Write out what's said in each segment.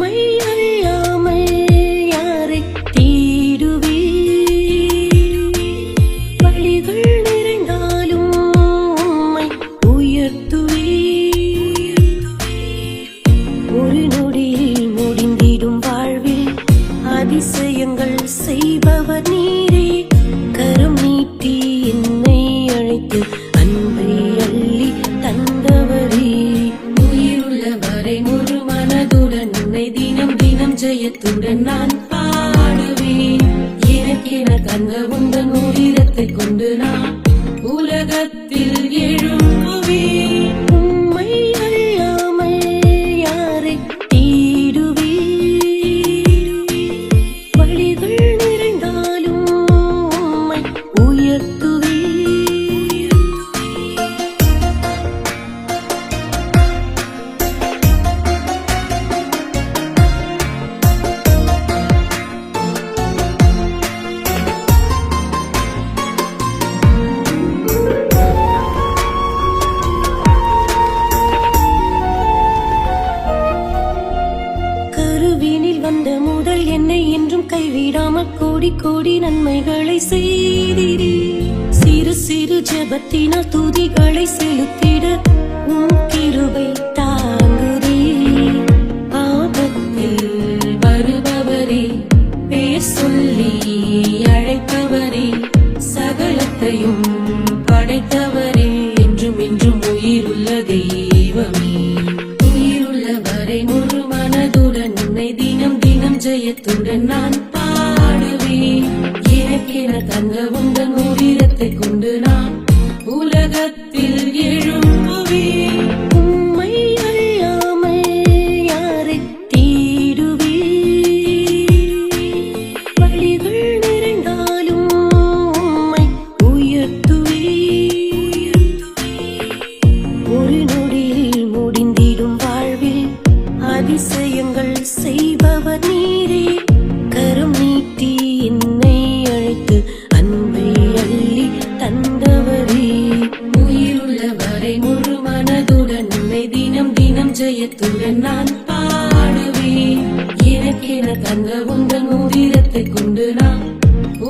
உம்மை அல்லாமல் யாரை தேடுவே? வழிகள் நிறைந்தாலும் உம்மை உயர்த்துவே. ஒரு நொடியில் முடிந்திடும் வாழ்வில் அதிசயங்கள் செய்பவர் நீரே. கரம் நீட்டி என்னை அழைத்து அன்பை அள்ளி தந்தவரே. உயிருள்ளவரை முழு மனதுடன் உன்னை தினம் தினம் ஜெயத்துடன் நான் பாடுவேன். எனக்கென தந்த உந்தன் உயிரத்தை கொண்டு நான் உலகத்தில் எழும்புவேன். உம்மை அல்லாமல் யாரை தேடுவே? வழிகள் நிறைந்தாலும் உம்மை உயர்த்துவே. கருவினில் வந்த முதல் என்னை என்றும் கைவிடாமல் கோடி கோடி நன்மைகளை செய்திரே. சிறு சிறு ஜெபத்தினால் துதிகளை செலுத்திட உம் கிருபை தாங்குதே. ஆபத்தில் வருபவரே, பேர் சொல்லி அழைப்பவரே, சகலத்தையும் படைத்தவரே, என்றும் என்றும் உயிருள்ள தெய்வமே. உயிருள்ளவரை முழு மனதுடன் உன்னை தினம் தினம் ஜெயத்துடன் நான் பாடுவேன். எனக்கென தந்த உந்தன் உயிரத்தை கொண்டு நான் உலகத்தில் எழும்புவேன். உம்மை அல்லாமல் யாரை தேடுவே? வழிகள் நிறைந்தாலும் உம்மை உயர்த்துவே. ஒரு நொடியில் முடிந்திடும் வாழ்வில் அதிசயங்கள் செய்பவர் நீரே. கரம் நீட்டி என்னை அழைத்து அன்பை அள்ளி தந்தவரே. உயிருள்ளவரை முழு மனதுடன் உன்னை தினம் தினம் ஜெயத்துடன் நான் பாடுவேன். எனக்கென தந்த உந்தன் உதிரத்தை கொண்டு நான்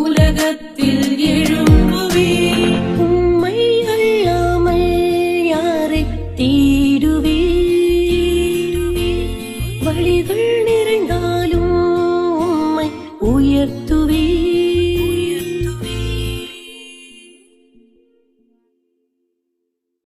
உலகத்தில் எழும்புவேன். உம்மை அல்லாமல் யாரை தேடுவே? வழிகள் நிறைந்தாலும் உம்மை உயர்த்துவே.